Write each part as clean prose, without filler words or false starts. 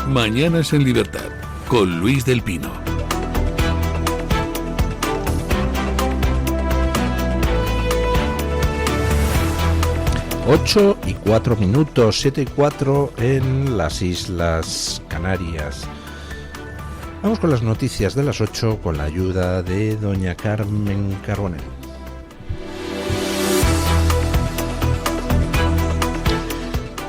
Mañanas en Libertad, con Luis del Pino. Ocho y 4 minutos, 7 y 4 en las Islas Canarias. Vamos con las noticias de las 8 con la ayuda de doña Carmen Carbonell.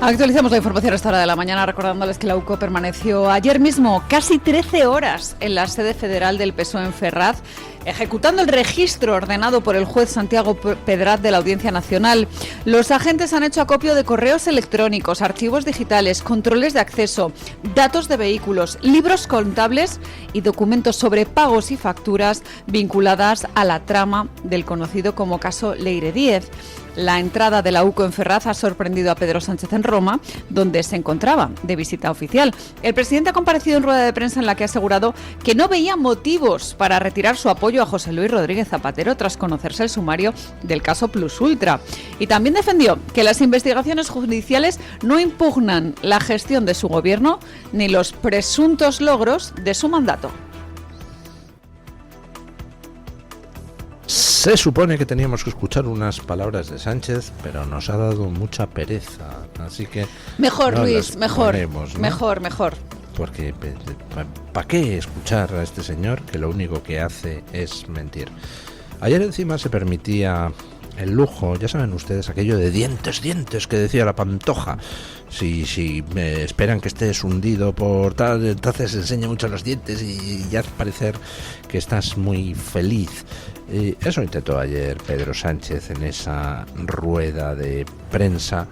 Actualizamos la información a esta hora de la mañana recordándoles que la UCO permaneció ayer mismo casi 13 horas en la sede federal del PSOE en Ferraz, ejecutando el registro ordenado por el juez Santiago Pedraz de la Audiencia Nacional. Los agentes han hecho acopio de correos electrónicos, archivos digitales, controles de acceso, datos de vehículos, libros contables y documentos sobre pagos y facturas vinculadas a la trama del conocido como caso Leire Díez. La entrada de la UCO en Ferraz ha sorprendido a Pedro Sánchez en Roma, donde se encontraba de visita oficial. El presidente ha comparecido en rueda de prensa en la que ha asegurado que no veía motivos para retirar su apoyo a José Luis Rodríguez Zapatero tras conocerse el sumario del caso Plus Ultra. Y también defendió que las investigaciones judiciales no impugnan la gestión de su gobierno ni los presuntos logros de su mandato. Se supone que teníamos que escuchar unas palabras de Sánchez, pero nos ha dado mucha pereza, así que... Mejor, no Luis, mejor, ponemos, ¿no? mejor. Porque ¿para qué escuchar a este señor que lo único que hace es mentir? Ayer encima se permitía el lujo, ya saben ustedes, aquello de dientes que decía la Pantoja. Si me esperan que estés hundido por tal, entonces enseña mucho los dientes y ya parecer que estás muy feliz. Eso intentó ayer Pedro Sánchez en esa rueda de prensa,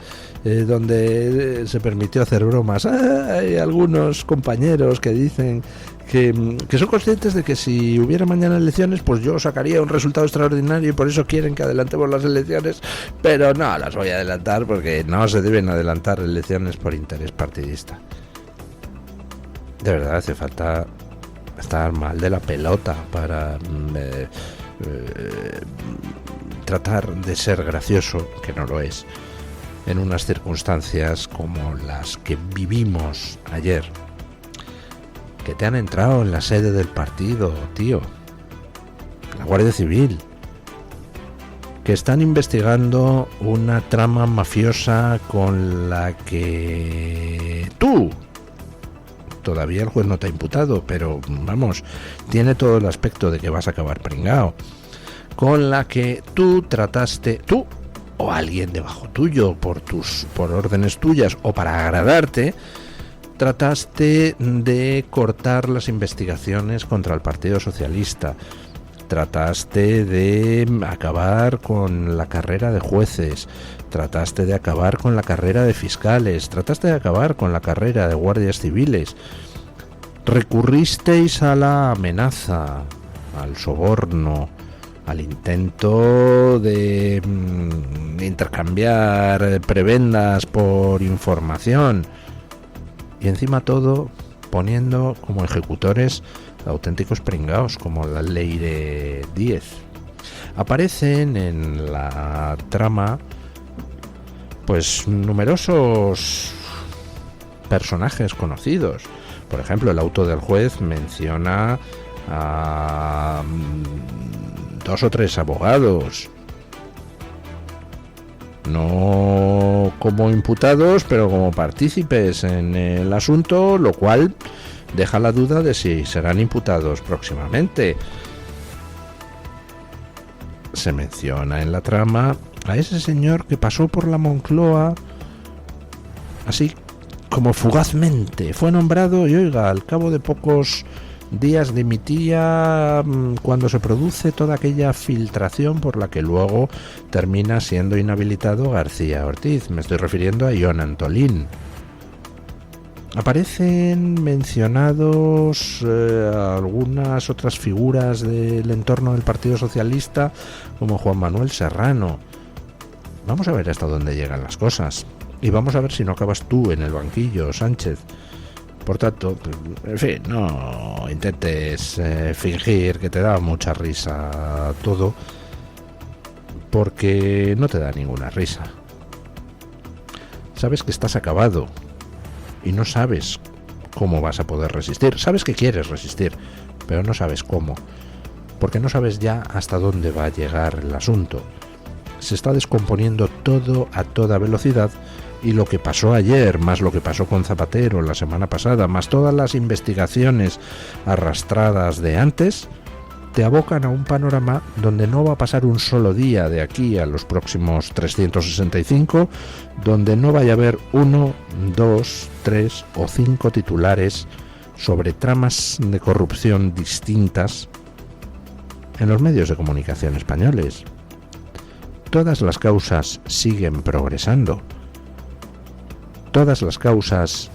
donde se permitió hacer bromas. Hay algunos compañeros que dicen que son conscientes de que si hubiera mañana elecciones, pues yo sacaría un resultado extraordinario y por eso quieren que adelantemos las elecciones, pero no las voy a adelantar porque no se deben adelantar elecciones por interés partidista. De verdad hace falta estar mal de la pelota para tratar de ser gracioso, que no lo es, en unas circunstancias como las que vivimos ayer. Que te han entrado en la sede del partido, tío, la Guardia Civil, que están investigando una trama mafiosa con la que tú, todavía el juez no te ha imputado, pero vamos, tiene todo el aspecto de que vas a acabar pringao, con la que tú trataste, tú o alguien debajo tuyo, por órdenes tuyas o para agradarte, trataste de cortar las investigaciones contra el Partido Socialista, trataste de acabar con la carrera de jueces, trataste de acabar con la carrera de fiscales, trataste de acabar con la carrera de guardias civiles, recurristeis a la amenaza, al soborno, al intento de intercambiar prebendas por información y encima todo poniendo como ejecutores auténticos pringaos como la Leire Díez. Aparecen en la trama pues numerosos personajes conocidos. Por ejemplo, el auto del juez menciona a 2 o 3 abogados, no como imputados, pero como partícipes en el asunto, lo cual deja la duda de si serán imputados próximamente. Se menciona en la trama a ese señor que pasó por la Moncloa así como fugazmente, fue nombrado y oiga, al cabo de pocos días dimitía cuando se produce toda aquella filtración por la que luego termina siendo inhabilitado García Ortiz. Me estoy refiriendo a Jon Antolín. Aparecen mencionados algunas otras figuras del entorno del Partido Socialista como Juan Manuel Serrano. Vamos a ver hasta dónde llegan las cosas y vamos a ver si no acabas tú en el banquillo, Sánchez. Por tanto, en fin, no intentes fingir que te da mucha risa todo, porque no te da ninguna risa. Sabes que estás acabado y no sabes cómo vas a poder resistir. Sabes que quieres resistir, pero no sabes cómo, porque no sabes ya hasta dónde va a llegar el asunto. Se está descomponiendo todo a toda velocidad, y lo que pasó ayer, más lo que pasó con Zapatero la semana pasada, más todas las investigaciones arrastradas de antes, te abocan a un panorama donde no va a pasar un solo día de aquí a los próximos 365, donde no vaya a haber 1, 2, 3 o 5 titulares sobre tramas de corrupción distintas en los medios de comunicación españoles. Todas las causas siguen progresando. Todas las causas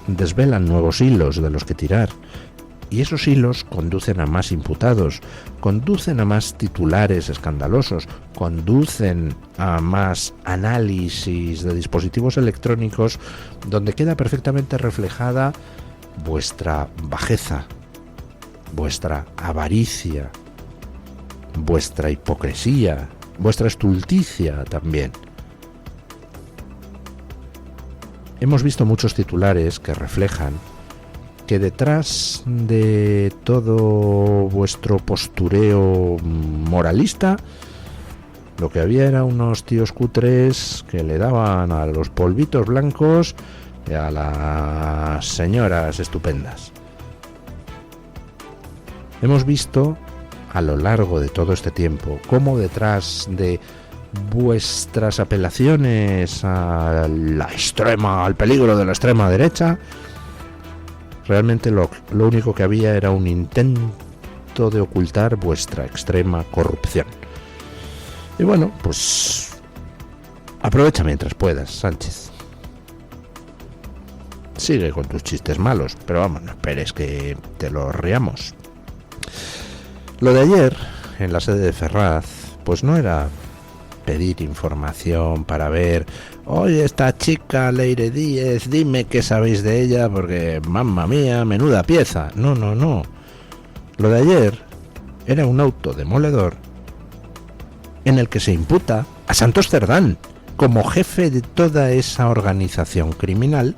desvelan nuevos hilos de los que tirar. Y esos hilos conducen a más imputados, conducen a más titulares escandalosos, conducen a más análisis de dispositivos electrónicos donde queda perfectamente reflejada vuestra bajeza, vuestra avaricia, vuestra hipocresía, vuestra estulticia también. Hemos visto muchos titulares que reflejan que detrás de todo vuestro postureo moralista, lo que había era unos tíos cutres que le daban a los polvitos blancos y a las señoras estupendas. Hemos visto a lo largo de todo este tiempo cómo detrás de vuestras apelaciones a la extrema, al peligro de la extrema derecha, realmente lo único que había era un intento de ocultar vuestra extrema corrupción. Y bueno, pues aprovecha mientras puedas, Sánchez. Sigue con tus chistes malos, pero vamos, no esperes que te los riamos. Lo de ayer, en la sede de Ferraz, pues no era pedir información para ver, oye, esta chica Leire Díez, dime qué sabéis de ella, porque mamma mía, menuda pieza. No. Lo de ayer era un auto demoledor en el que se imputa a Santos Cerdán como jefe de toda esa organización criminal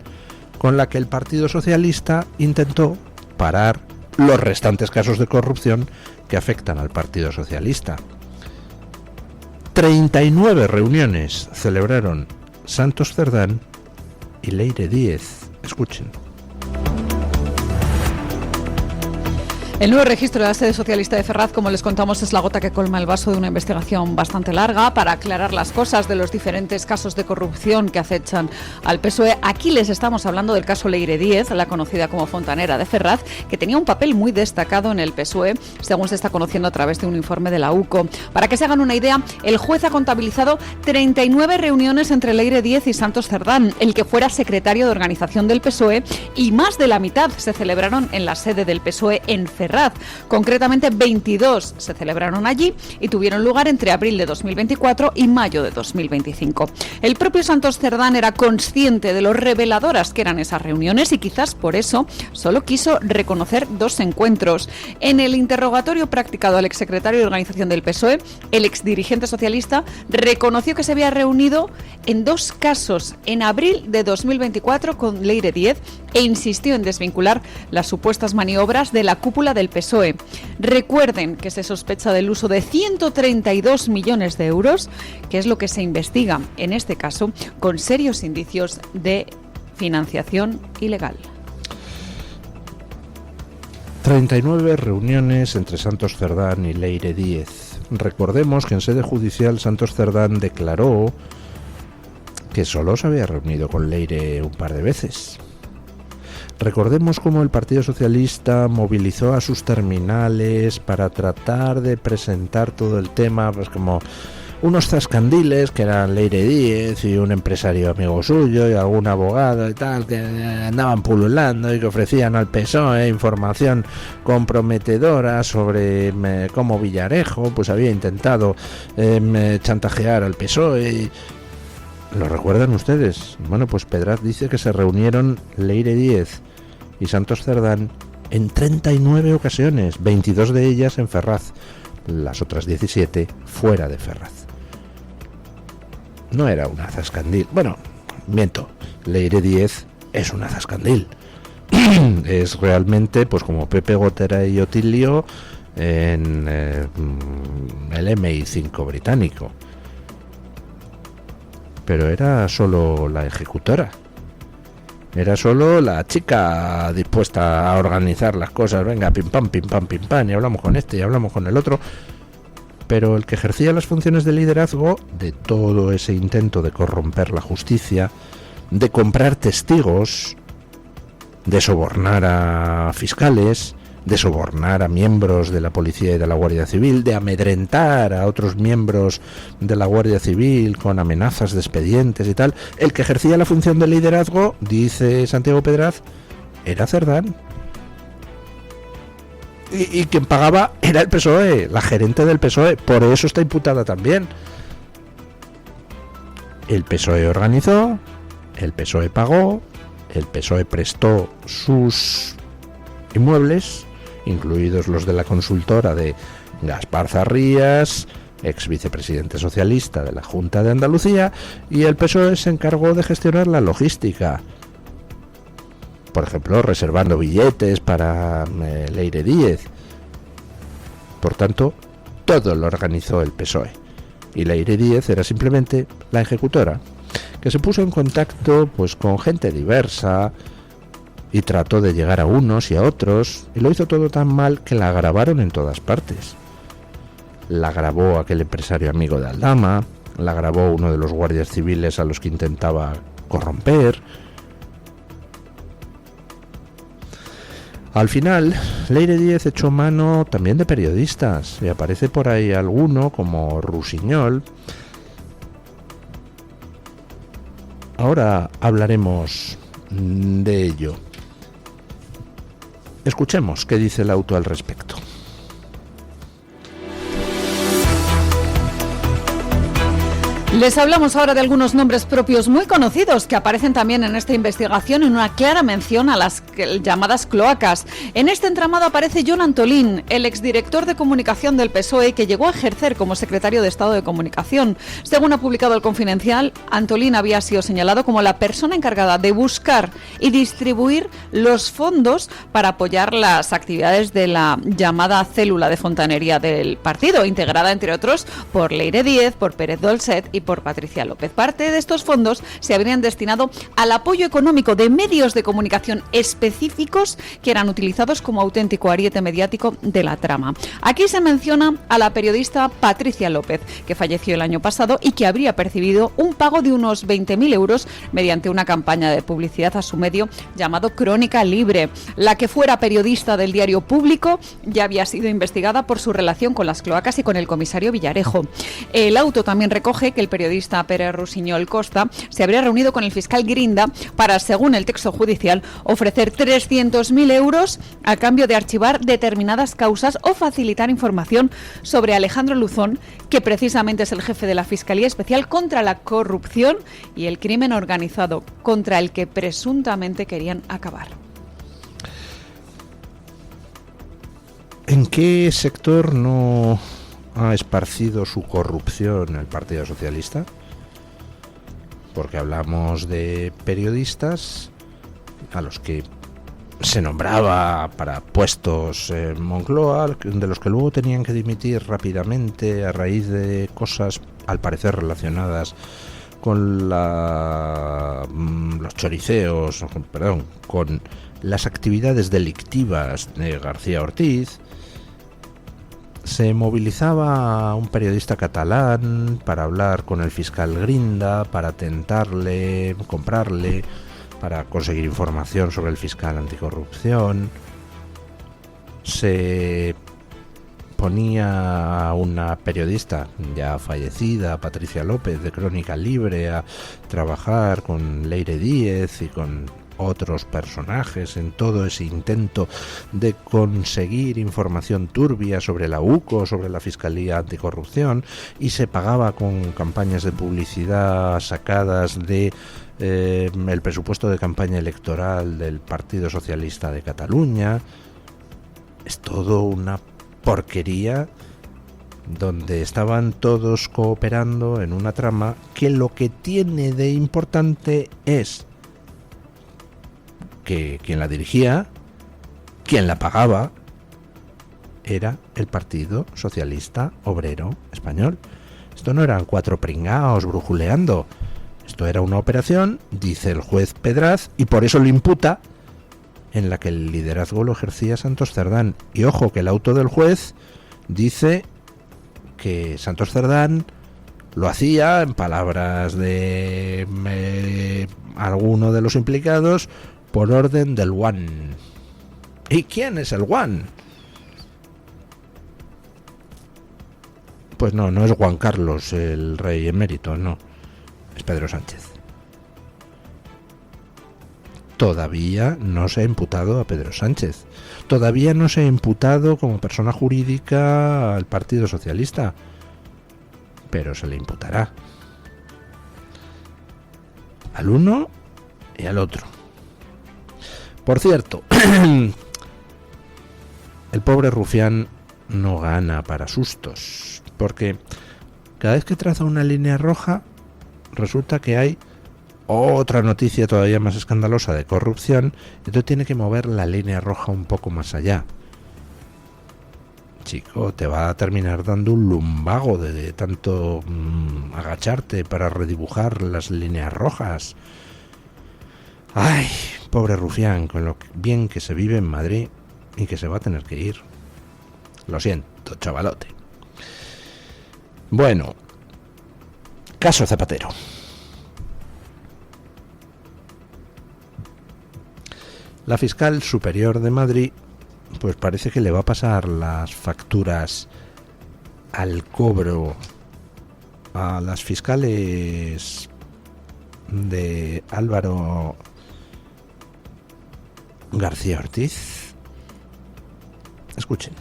con la que el Partido Socialista intentó parar los restantes casos de corrupción que afectan al Partido Socialista. 39 reuniones celebraron Santos Cerdán y Leire Díez. Escuchen. El nuevo registro de la sede socialista de Ferraz, como les contamos, es la gota que colma el vaso de una investigación bastante larga para aclarar las cosas de los diferentes casos de corrupción que acechan al PSOE. Aquí les estamos hablando del caso Leire Díez, la conocida como fontanera de Ferraz, que tenía un papel muy destacado en el PSOE, según se está conociendo a través de un informe de la UCO. Para que se hagan una idea, el juez ha contabilizado 39 reuniones entre Leire Díez y Santos Cerdán, el que fuera secretario de organización del PSOE, y más de la mitad se celebraron en la sede del PSOE en Ferraz. Concretamente 22 se celebraron allí y tuvieron lugar entre abril de 2024 y mayo de 2025. El propio Santos Cerdán era consciente de lo reveladoras que eran esas reuniones y quizás por eso solo quiso reconocer 2 encuentros. En el interrogatorio practicado al exsecretario de organización del PSOE, el exdirigente socialista reconoció que se había reunido en 2 casos en abril de 2024 con Leire Díez e insistió en desvincular las supuestas maniobras de la cúpula del PSOE. Recuerden que se sospecha del uso de 132 millones de euros, que es lo que se investiga en este caso, con serios indicios de financiación ilegal. 39 reuniones entre Santos Cerdán y Leire Díez. Recordemos que en sede judicial Santos Cerdán declaró que solo se había reunido con Leire un par de veces. Recordemos cómo el Partido Socialista movilizó a sus terminales para tratar de presentar todo el tema, pues como unos zascandiles que eran Leire Díez y un empresario amigo suyo y algún abogado y tal, que andaban pululando y que ofrecían al PSOE información comprometedora sobre cómo Villarejo pues había intentado chantajear al PSOE. ¿Lo recuerdan ustedes? Bueno, pues Pedraz dice que se reunieron Leire Díez y Santos Cerdán en 39 ocasiones, 22 de ellas en Ferraz, las otras 17 fuera de Ferraz. No era una zascandil. Bueno, miento, Leire Díez es una zascandil. es realmente pues como Pepe Gotera y Otilio en el MI5 británico. Pero era solo la ejecutora. Era solo la chica dispuesta a organizar las cosas. Venga, pim pam, y hablamos con este y hablamos con el otro. Pero el que ejercía las funciones de liderazgo de todo ese intento de corromper la justicia, de comprar testigos, de sobornar a fiscales, de sobornar a miembros de la policía y de la Guardia Civil, de amedrentar a otros miembros de la Guardia Civil con amenazas de expedientes y tal, el que ejercía la función de liderazgo, dice Santiago Pedraz, era Cerdán. Y quien pagaba era el PSOE, la gerente del PSOE, por eso está imputada también. El PSOE organizó, el PSOE pagó, el PSOE prestó sus inmuebles, incluidos los de la consultora de Gaspar Zarrías, ex vicepresidente socialista de la Junta de Andalucía, y el PSOE se encargó de gestionar la logística. Por ejemplo, reservando billetes para Leire Díez. Por tanto, todo lo organizó el PSOE. Y Leire Díez era simplemente la ejecutora, que se puso en contacto pues con gente diversa y trató de llegar a unos y a otros, y lo hizo todo tan mal que la grabaron en todas partes. La grabó aquel empresario amigo de Aldama, la grabó uno de los guardias civiles a los que intentaba corromper. Al final, Leire Díez echó mano también de periodistas, y aparece por ahí alguno como Rusiñol. Ahora hablaremos de ello. Escuchemos qué dice el auto al respecto. Les hablamos ahora de algunos nombres propios muy conocidos que aparecen también en esta investigación en una clara mención a las llamadas cloacas. En este entramado aparece Jon Antolín, el exdirector de comunicación del PSOE que llegó a ejercer como secretario de Estado de Comunicación. Según ha publicado El Confidencial, Antolín había sido señalado como la persona encargada de buscar y distribuir los fondos para apoyar las actividades de la llamada célula de fontanería del partido, integrada entre otros por Leire Díez, por Pérez Dolcet y por Patricia López. Parte de estos fondos se habrían destinado al apoyo económico de medios de comunicación específicos que eran utilizados como auténtico ariete mediático de la trama. Aquí se menciona a la periodista Patricia López, que falleció el año pasado y que habría percibido un pago de unos 20.000 euros mediante una campaña de publicidad a su medio llamado Crónica Libre. La que fuera periodista del diario Público ya había sido investigada por su relación con las cloacas y con el comisario Villarejo. El auto también recoge que el periodista Pere Rusiñol Costa se habría reunido con el fiscal Grinda para, según el texto judicial, ofrecer 300.000 euros a cambio de archivar determinadas causas o facilitar información sobre Alejandro Luzón, que precisamente es el jefe de la Fiscalía Especial contra la Corrupción y el Crimen Organizado, contra el que presuntamente querían acabar. ¿En qué sector no ha esparcido su corrupción el Partido Socialista? Porque hablamos de periodistas a los que se nombraba para puestos en Moncloa, de los que luego tenían que dimitir rápidamente a raíz de cosas al parecer relacionadas con los choriceos, con las actividades delictivas de García Ortiz. Se movilizaba a un periodista catalán para hablar con el fiscal Grinda, para tentarle, comprarle, para conseguir información sobre el fiscal anticorrupción. Se ponía a una periodista ya fallecida, Patricia López, de Crónica Libre, a trabajar con Leire Díez y con otros personajes en todo ese intento de conseguir información turbia sobre la UCO, sobre la Fiscalía Anticorrupción, y se pagaba con campañas de publicidad sacadas de el presupuesto de campaña electoral del Partido Socialista de Cataluña. Es todo una porquería donde estaban todos cooperando en una trama que lo que tiene de importante es que quien la dirigía, quien la pagaba, era el Partido Socialista Obrero Español. Esto no eran 4 pringaos brujuleando. Esto era una operación, dice el juez Pedraz, y por eso lo imputa, en la que el liderazgo lo ejercía Santos Cerdán. Y ojo, que el auto del juez dice que Santos Cerdán lo hacía, en palabras de alguno de los implicados, por orden del One. ¿Y quién es el One? Pues no es Juan Carlos, el rey emérito, no. Es Pedro Sánchez. Todavía no se ha imputado a Pedro Sánchez. Todavía no se ha imputado como persona jurídica al Partido Socialista. Pero se le imputará. Al uno y al otro. Por cierto, el pobre rufián no gana para sustos, porque cada vez que traza una línea roja, resulta que hay otra noticia todavía más escandalosa de corrupción, y entonces tiene que mover la línea roja un poco más allá. Chico, te va a terminar dando un lumbago de tanto agacharte para redibujar las líneas rojas. Ay, pobre rufián, con lo bien que se vive en Madrid y que se va a tener que ir. Lo siento, chavalote. Bueno, caso Zapatero. La fiscal superior de Madrid, pues parece que le va a pasar las facturas al cobro a las fiscales de Álvaro García Ortiz. Escuchen.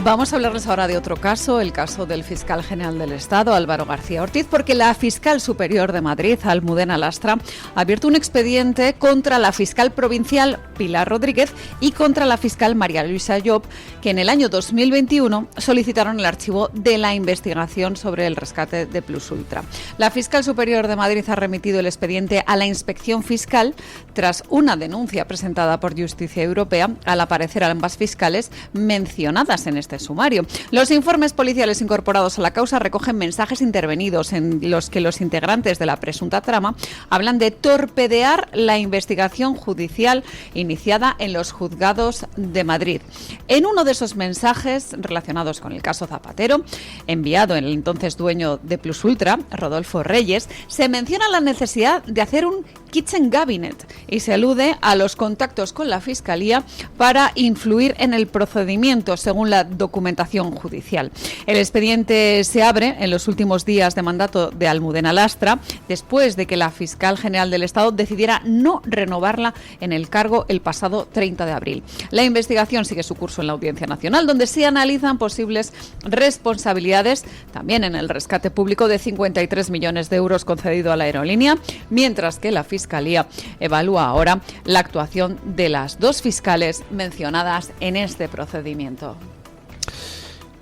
Vamos a hablarles ahora de otro caso, el caso del fiscal general del Estado, Álvaro García Ortiz, porque la fiscal superior de Madrid, Almudena Lastra, ha abierto un expediente contra la fiscal provincial Pilar Rodríguez y contra la fiscal María Luisa Llop, que en el año 2021 solicitaron el archivo de la investigación sobre el rescate de Plus Ultra. La fiscal superior de Madrid ha remitido el expediente a la Inspección Fiscal tras una denuncia presentada por Justicia Europea al aparecer a ambas fiscales mencionadas en este sumario. Los informes policiales incorporados a la causa recogen mensajes intervenidos en los que los integrantes de la presunta trama hablan de torpedear la investigación judicial iniciada en los juzgados de Madrid. En uno de esos mensajes relacionados con el caso Zapatero, enviado en el entonces dueño de Plus Ultra, Rodolfo Reyes, se menciona la necesidad de hacer un kitchen cabinet y se alude a los contactos con la Fiscalía para influir en el procedimiento, según la documentación judicial. El expediente se abre en los últimos días de mandato de Almudena Lastra, después de que la fiscal general del Estado decidiera no renovarla en el cargo el pasado 30 de abril. La investigación sigue su curso en la Audiencia Nacional, donde se analizan posibles responsabilidades, también en el rescate público de 53 millones de euros concedido a la aerolínea, mientras que la Fiscalía evalúa ahora la actuación de las dos fiscales mencionadas en este procedimiento.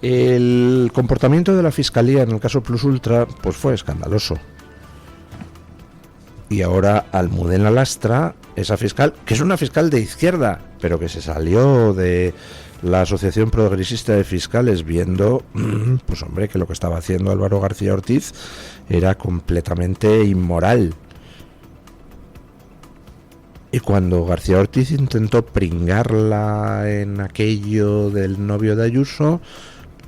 El comportamiento de la Fiscalía en el caso Plus Ultra pues fue escandaloso. Y ahora Almudena Lastra, esa fiscal, que es una fiscal de izquierda, pero que se salió de la Asociación Progresista de Fiscales viendo, pues hombre, que lo que estaba haciendo Álvaro García Ortiz era completamente inmoral. Y cuando García Ortiz intentó pringarla en aquello del novio de Ayuso,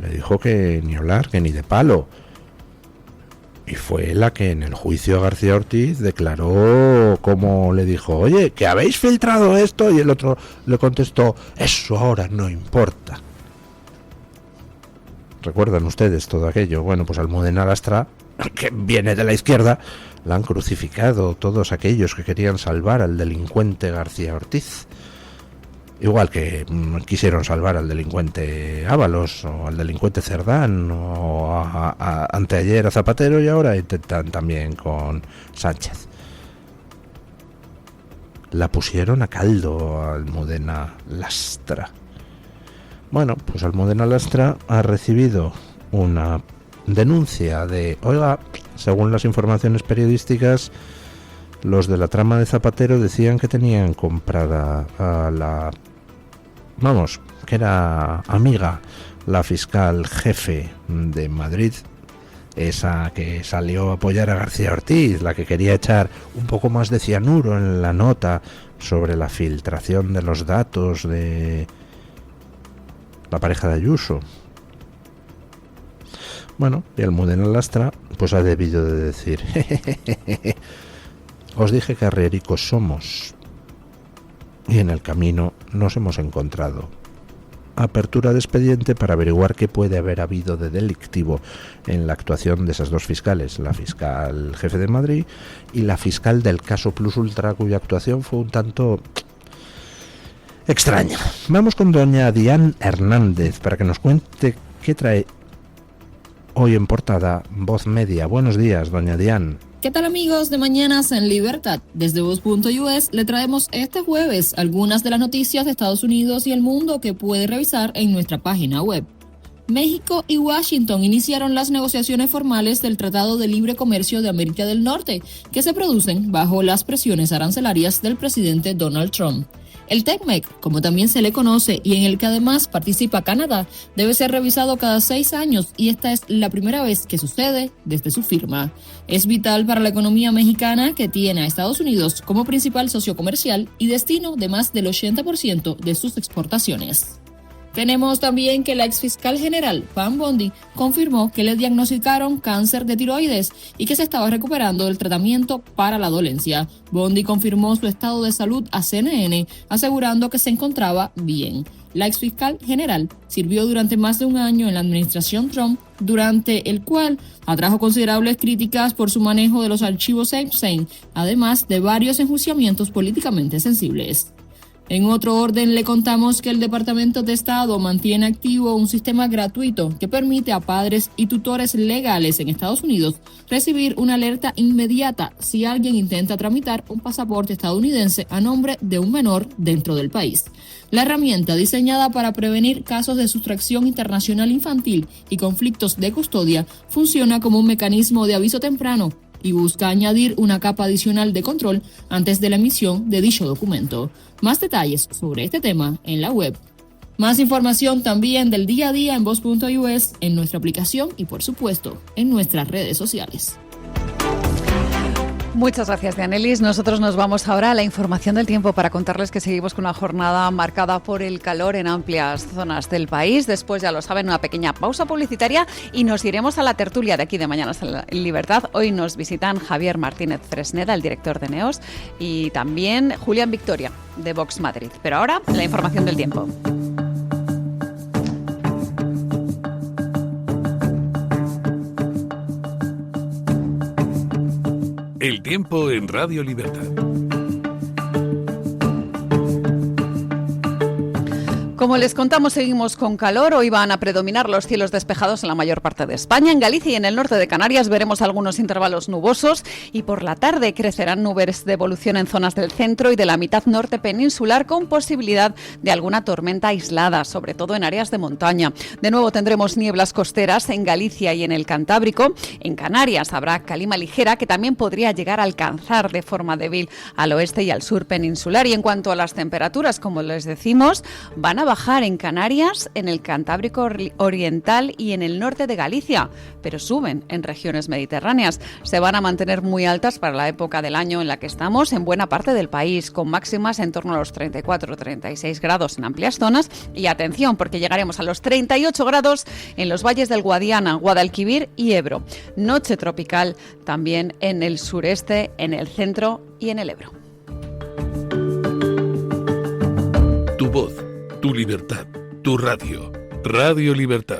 le dijo que ni hablar, que ni de palo. Y fue la que en el juicio a García Ortiz declaró, como le dijo, oye, que habéis filtrado esto, y el otro le contestó, eso ahora no importa. ¿Recuerdan ustedes todo aquello? Bueno, pues Almudena Lastra, que viene de la izquierda, la han crucificado todos aquellos que querían salvar al delincuente García Ortiz. Igual que quisieron salvar al delincuente Ábalos o al delincuente Cerdán o anteayer a Zapatero, y ahora intentan también con Sánchez. La pusieron a caldo a Almudena Lastra. Bueno, pues Almudena Lastra ha recibido una denuncia de, oiga, según las informaciones periodísticas, Los de la trama de Zapatero decían que tenían comprada a la... Vamos, que era amiga, la fiscal jefe de Madrid, esa que salió a apoyar a García Ortiz, la que quería echar un poco más de cianuro en la nota sobre la filtración de los datos de la pareja de Ayuso. Bueno, y Almudena Lastra pues ha debido de decir: os dije que arriericos somos, y en el camino nos hemos encontrado. Apertura de expediente para averiguar qué puede haber habido de delictivo en la actuación de esas dos fiscales, la fiscal jefe de Madrid y la fiscal del caso Plus Ultra, cuya actuación fue un tanto extraña. Vamos con doña Diane Hernández para que nos cuente qué trae hoy en portada Voz Media. Buenos días, doña Diane. ¿Qué tal, amigos de Mañanas en Libertad? Desde Voz.us le traemos este jueves algunas de las noticias de Estados Unidos y el mundo que puede revisar en nuestra página web. México y Washington iniciaron las negociaciones formales del Tratado de Libre Comercio de América del Norte, que se producen bajo las presiones arancelarias del presidente Donald Trump. El TECMEC, como también se le conoce y en el que además participa Canadá, debe ser revisado cada 6 años y esta es la primera vez que sucede desde su firma. Es vital para la economía mexicana, que tiene a Estados Unidos como principal socio comercial y destino de más del 80% de sus exportaciones. Tenemos también que la exfiscal general, Pam Bondi, confirmó que le diagnosticaron cáncer de tiroides y que se estaba recuperando del tratamiento para la dolencia. Bondi confirmó su estado de salud a CNN, asegurando que se encontraba bien. La exfiscal general sirvió durante más de un año en la administración Trump, durante el cual atrajo considerables críticas por su manejo de los archivos Epstein, además de varios enjuiciamientos políticamente sensibles. En otro orden, le contamos que el Departamento de Estado mantiene activo un sistema gratuito que permite a padres y tutores legales en Estados Unidos recibir una alerta inmediata si alguien intenta tramitar un pasaporte estadounidense a nombre de un menor dentro del país. La herramienta, diseñada para prevenir casos de sustracción internacional infantil y conflictos de custodia, funciona como un mecanismo de aviso temprano y busca añadir una capa adicional de control antes de la emisión de dicho documento. Más detalles sobre este tema en la web. Más información también del día a día en Voz.us, en nuestra aplicación y, por supuesto, en nuestras redes sociales. Muchas gracias, Dianelis. Nosotros nos vamos ahora a la información del tiempo para contarles que seguimos con una jornada marcada por el calor en amplias zonas del país. Después, ya lo saben, una pequeña pausa publicitaria y nos iremos a la tertulia de aquí de Mañanas en Libertad. Hoy nos visitan Javier Martínez Fresneda, el director de NEOS, y también Julián Victoria, de Vox Madrid. Pero ahora, la información del tiempo. El tiempo en Radio Libertad. Como les contamos, seguimos con calor. Hoy van a predominar los cielos despejados en la mayor parte de España. En Galicia y en el norte de Canarias veremos algunos intervalos nubosos y por la tarde crecerán nubes de evolución en zonas del centro y de la mitad norte peninsular, con posibilidad de alguna tormenta aislada, sobre todo en áreas de montaña. De nuevo tendremos nieblas costeras en Galicia y en el Cantábrico. En Canarias habrá calima ligera que también podría llegar a alcanzar de forma débil al oeste y al sur peninsular. Y en cuanto a las temperaturas, como les decimos, van a bajar en Canarias, en el Cantábrico Oriental y en el norte de Galicia, pero suben en regiones mediterráneas. Se van a mantener muy altas para la época del año en la que estamos en buena parte del país, con máximas en torno a los 34 o 36 grados en amplias zonas. Y atención, porque llegaremos a los 38 grados en los valles del Guadiana, Guadalquivir y Ebro. Noche tropical también en el sureste, en el centro y en el Ebro. Tu voz, tu libertad, tu radio. Radio Libertad.